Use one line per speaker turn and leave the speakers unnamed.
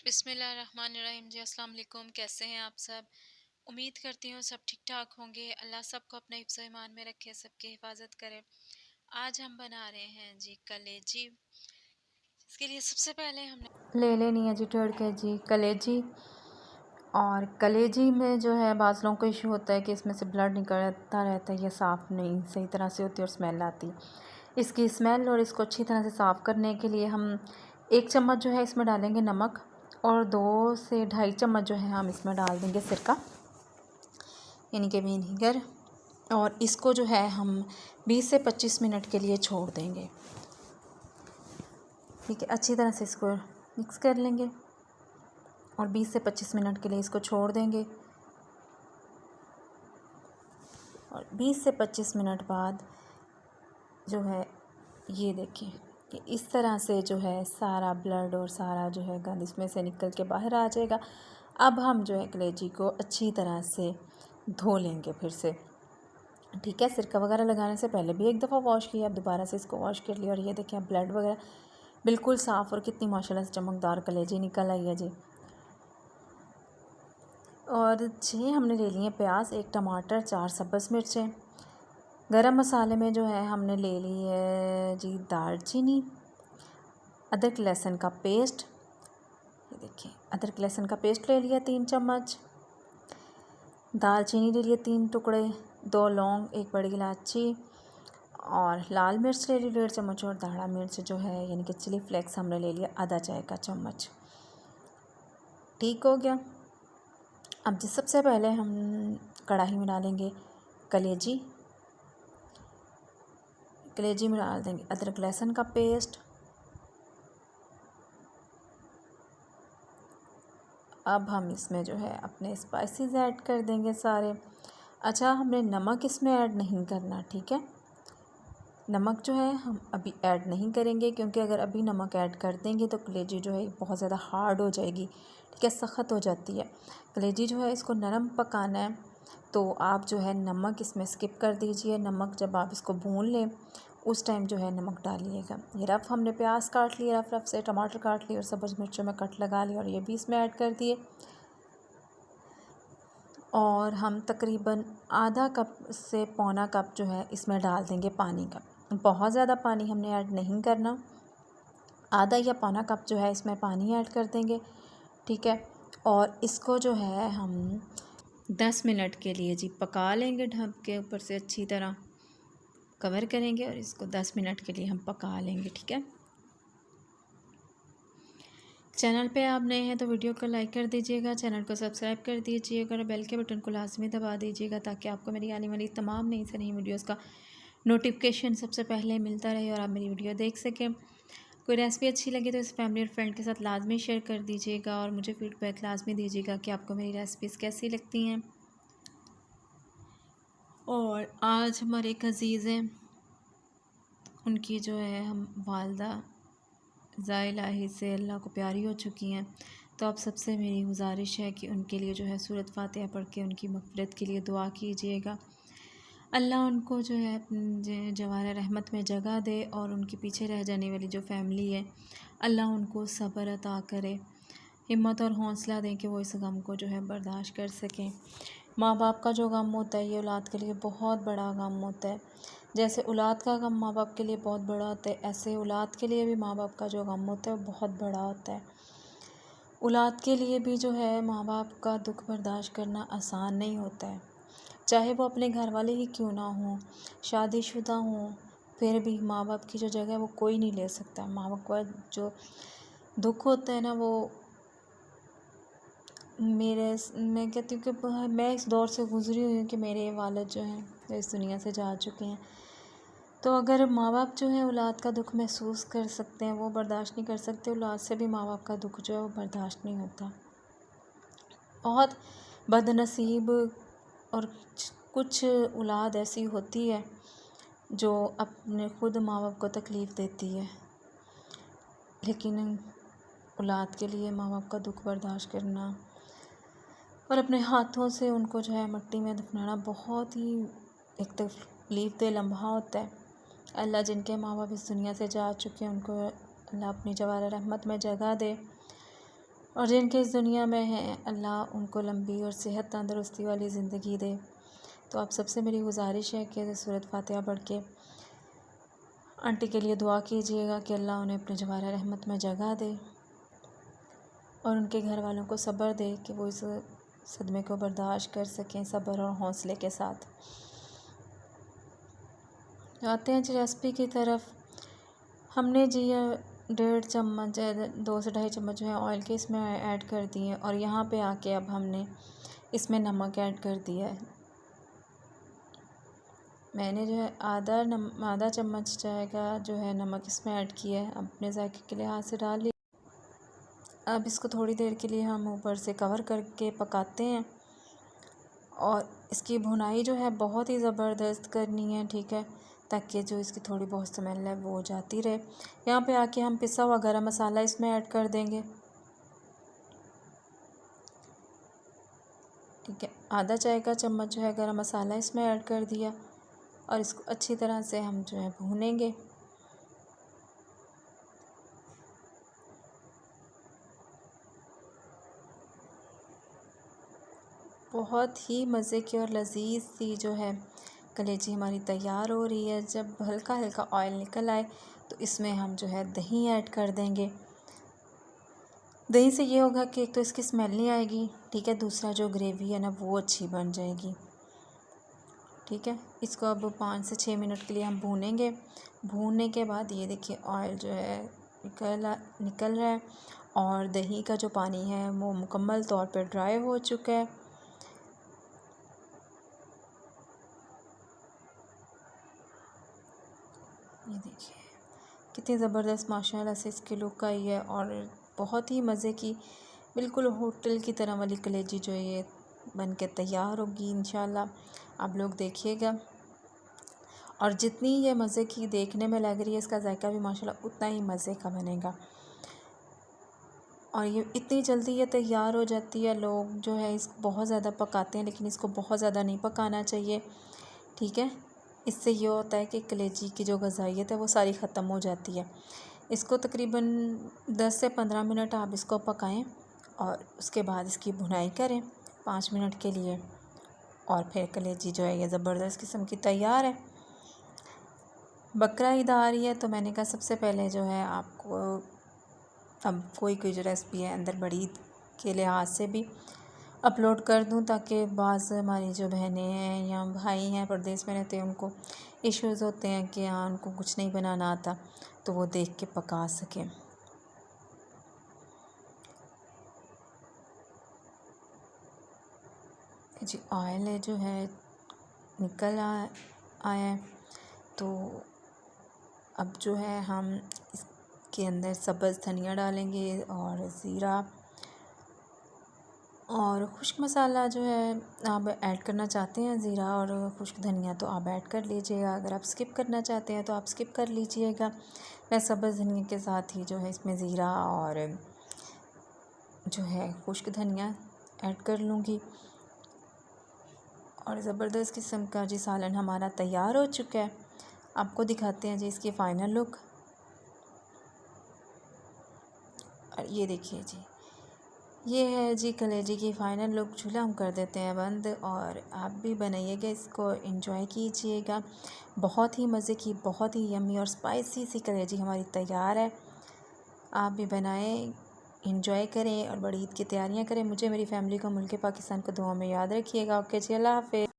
बिस्मिल्लाहिर्रहमानिर्रहीम जी। अस्सलाम वालेकुम। कैसे हैं आप सब? उम्मीद करती हूँ सब ठीक ठाक होंगे। अल्लाह सबको अपने हिफ्ज़ ओ ईमान में रखे, सबकी हिफाजत करे। आज हम बना रहे हैं जी कलेजी। इसके लिए सबसे पहले हमने ले लेनी है जी 1.5 kg कलेजी। और कलेजी में जो है बाज़ लोगों को इशू होता है कि इसमें से ब्लड निकलता रहता है, ये साफ़ नहीं सही तरह से होती और स्मेल आती है। इसकी स्मेल और इसको अच्छी तरह से साफ़ करने के लिए हम 1 चम्मच जो है इसमें डालेंगे नमक, और 2 से ढाई चम्मच जो है हम इसमें डाल देंगे सिरका यानी कि विनीगर। और इसको जो है हम 20 से 25 मिनट के लिए छोड़ देंगे। ठीक है, अच्छी तरह से इसको मिक्स कर लेंगे और 20 से 25 मिनट के लिए इसको छोड़ देंगे। और 20 से 25 मिनट बाद जो है ये देखिए कि इस तरह से जो है सारा ब्लड और सारा जो है गंद इसमें से निकल के बाहर आ जाएगा। अब हम जो है कलेजी को अच्छी तरह से धो लेंगे फिर से। ठीक है, सिरका वगैरह लगाने से पहले भी एक दफ़ा वॉश किया, अब दोबारा से इसको वॉश कर लिया। और ये देखें ब्लड वगैरह बिल्कुल साफ़ और कितनी माशाल्लाह से चमकदार कलेजी निकल आई है जी। और 6 हमने ले लिए प्याज, 1 टमाटर, 4 सब्ज़ मिर्चें। गरम मसाले में जो है हमने ले ली है जी दालचीनी, अदरक लहसुन का पेस्ट। ये देखिए अदरक लहसुन का पेस्ट ले लिया 3 चम्मच। दालचीनी ले लिए 3 टुकड़े, 2 लौंग, 1 बड़ी इलायची। और लाल मिर्च ले ली 1.5 चम्मच। और दाढ़ा मिर्च जो है यानी कि चिली फ्लेक्स हमने ले लिया आधा चाय का चम्मच। ठीक हो गया। अब जी सबसे पहले हम कढ़ाई में डालेंगे कलेजी में डाल देंगे अदरक लहसुन का पेस्ट। अब हम इसमें जो है अपने स्पाइसेस ऐड कर देंगे सारे। अच्छा, हमने नमक इसमें ऐड नहीं करना, ठीक है। नमक जो है हम अभी ऐड नहीं करेंगे, क्योंकि अगर अभी नमक ऐड कर देंगे तो कलेजी जो है बहुत ज़्यादा हार्ड हो जाएगी, ठीक है, सख्त हो जाती है। कलेजी जो है इसको नरम पकाना है, तो आप जो है नमक इसमें स्किप कर दीजिए। नमक जब आप इसको भून लें उस टाइम जो है नमक डालिएगा। ये रफ़ हमने प्याज काट लिए, रफ़ से टमाटर काट लिए और सब्ज़ मिर्चों में कट लगा लिया और ये भी इसमें ऐड कर दिए। और हम तकरीबन आधा कप से पौना कप जो है इसमें डाल देंगे पानी का। बहुत ज़्यादा पानी हमने ऐड नहीं करना, आधा या पौना कप जो है इसमें पानी ऐड कर देंगे, ठीक है। और इसको जो है हम 10 मिनट के लिए जी पका लेंगे, ढक के ऊपर से अच्छी तरह कवर करेंगे और इसको 10 मिनट के लिए हम पका लेंगे, ठीक है। चैनल पे आप नए हैं तो वीडियो को लाइक कर दीजिएगा, चैनल को सब्सक्राइब कर दीजिएगा और बेल के बटन को लाजमी दबा दीजिएगा, ताकि आपको मेरी आने वाली तमाम नई से नई वीडियोस का नोटिफिकेशन सबसे पहले मिलता रहे और आप मेरी वीडियो देख सकें। कोई रेसिपी अच्छी लगे तो इस फैमिली और फ्रेंड के साथ लाजमी शेयर कर दीजिएगा और मुझे फ़ीडबैक लाजमी दीजिएगा कि आपको मेरी रेसिपीज़ कैसी लगती हैं। और आज हमारे एक अज़ीज़ हैं, उनकी जो है हम वालदा ज़ाइलाही से अल्लाह को प्यारी हो चुकी हैं, तो आप सबसे मेरी गुजारिश है कि उनके लिए जो है सूरत फ़ातिहा पढ़ के उनकी मग़फ़िरत के लिए दुआ कीजिएगा। अल्लाह उनको जो है जवार रहमत में जगह दे और उनके पीछे रह जाने वाली जो फ़ैमिली है अल्लाह उनको सब्र अता करे, हिम्मत और हौसला दें कि वो इस गम को जो है बर्दाश्त कर सकें। माँ बाप का जो गम होता है ये औलाद के लिए बहुत बड़ा गम होता है। जैसे औलाद का गम माँ बाप के लिए बहुत बड़ा होता है, ऐसे औलाद के लिए भी माँ बाप का जो गम होता है वो बहुत बड़ा होता है। औलाद के लिए भी जो है माँ बाप का दुख बर्दाश्त करना आसान नहीं होता है, चाहे वो अपने घर वाले ही क्यों ना हों, शादीशुदा हों, फिर भी माँ बाप की जो जगह है वो कोई नहीं ले सकता। माँ बाप का जो दुख होता है ना, वो मैं कहती हूँ कि मैं इस दौर से गुज़री हुई हूँ कि मेरे वालिद जो हैं वो इस दुनिया से जा चुके हैं। तो अगर माँ बाप जो है औलाद का दुख महसूस कर सकते हैं, वो बर्दाश्त नहीं कर सकते, औलाद से भी माँ बाप का दुख जो है वो बर्दाश्त नहीं होता। बहुत बदनसीब और कुछ औलाद ऐसी होती है जो अपने ख़ुद माँ बाप को तकलीफ़ देती है, लेकिन औलाद के लिए माँ बाप का दुख बर्दाश्त करना और अपने हाथों से उनको जो है मिट्टी में दफनाना बहुत ही एक तकलीफ़ दे लम्हा होता है। अल्लाह जिनके माँ बाप इस दुनिया से जा चुके हैं उनको अल्लाह अपनी जवार रहमत में जगह दे और जिनके इस दुनिया में हैं, अल्लाह उनको लंबी और सेहत तंदुरुस्ती वाली ज़िंदगी दे। तो आप सबसे मेरी गुजारिश है कि सूरत फातिहा पढ़ के आंटी के लिए दुआ कीजिएगा कि अल्लाह उन्हें अपने जवाहर रहमत में जगह दे और उनके घर वालों को सब्र दे कि वो इस सदमे को बर्दाश्त कर सकें सब्र और हौसले के साथ। आते हैं जी रेसिपी की तरफ। हमने जी 1.5 चम्मच 2 से 2.5 चम्मच जो है ऑयल के इसमें ऐड कर दिए हैं और यहाँ पे आके अब हमने इसमें नमक ऐड कर दिया है। मैंने जो है आधा चम्मच चाय का जो है नमक इसमें ऐड किया है, अपने जायके के लिहाज से डाल लिया। अब इसको थोड़ी देर के लिए हम ऊपर से कवर करके पकाते हैं और इसकी भुनाई जो है बहुत ही ज़बरदस्त करनी है, ठीक है, ताकि जो इसकी थोड़ी बहुत स्मेल है वो जाती रहे। यहाँ पे आके हम पिसा हुआ गरम मसाला इसमें ऐड कर देंगे, ठीक है। आधा चाय का चम्मच जो है गरम मसाला इसमें ऐड कर दिया और इसको अच्छी तरह से हम जो है भूनेंगे। बहुत ही मज़े की और लजीज सी जो है कलेजी हमारी तैयार हो रही है। जब हल्का हल्का ऑयल निकल आए तो इसमें हम जो है दही ऐड कर देंगे। दही से ये होगा कि एक तो इसकी स्मेल नहीं आएगी, ठीक है, दूसरा जो ग्रेवी है ना वो अच्छी बन जाएगी, ठीक है। इसको अब 5 से 6 मिनट के लिए हम भूनेंगे। भूनने के बाद ये देखिए ऑयल जो है निकल रहा है और दही का जो पानी है वो मुकम्मल तौर पे ड्राई हो चुका है। ये देखिए कितनी ज़बरदस्त माशाल्लाह से इसकी लुक आई है और बहुत ही मज़े की बिल्कुल होटल की तरह वाली कलेजी जो है ये बन के तैयार होगी इंशाल्लाह। आप लोग देखिएगा और जितनी ये मज़े की देखने में लग रही है इसका जायका भी माशाल्लाह उतना ही मज़े का बनेगा। और ये इतनी जल्दी ये तैयार हो जाती है। लोग जो है इसको बहुत ज़्यादा पकाते हैं लेकिन इसको बहुत ज़्यादा नहीं पकाना चाहिए, ठीक है। इससे ये होता है कि कलेजी की जो ग़ज़ाइयत है वो सारी ख़त्म हो जाती है। इसको तकरीबन 10 से 15 मिनट आप इसको पकाएं और उसके बाद इसकी भुनाई करें 5 मिनट के लिए और फिर कलेजी जो है ये ज़बरदस्त किस्म की तैयार है। बकरा ईद आ रही है तो मैंने कहा सबसे पहले जो है आपको अब कोई जो रेसिपी है अंदर बड़ी ईद के लिहाज से भी अपलोड कर दूं ताकि बाज़ हमारी जो बहनें हैं या भाई हैं परदेश में रहते हैं उनको इश्यूज़ होते हैं कि हाँ उनको कुछ नहीं बनाना आता तो वो देख के पका सकें। जी ऑयल जो है निकल आया है तो अब जो है हम इसके अंदर सब्ज़ धनिया डालेंगे और ज़ीरा और खुश्क मसाला जो है आप ऐड करना चाहते हैं ज़ीरा और खुश्क धनिया तो आप ऐड कर लीजिएगा। अगर आप स्किप करना चाहते हैं तो आप स्किप कर लीजिएगा। मैं सब्ज़ धनिया के साथ ही जो है इसमें ज़ीरा और जो है खुश्क धनिया ऐड कर लूँगी और ज़बरदस्त किस्म का जी सालन हमारा तैयार हो चुका है। आपको दिखाते हैं जी इसकी फ़ाइनल लुक। और ये देखिए जी ये है जी कलेजी की फ़ाइनल लुक। चूल्हा हम कर देते हैं बंद और आप भी बनाइएगा, इसको एंजॉय कीजिएगा। बहुत ही मज़े की बहुत ही यम्मी और स्पाइसी सी कलेजी हमारी तैयार है। आप भी बनाएं, एंजॉय करें और बड़ी ईद की तैयारियां करें। मुझे मेरी फैमिली को मुल्क पाकिस्तान को दुआ में याद रखिएगा। ओके जी, अल्लाह हाफ़िज़।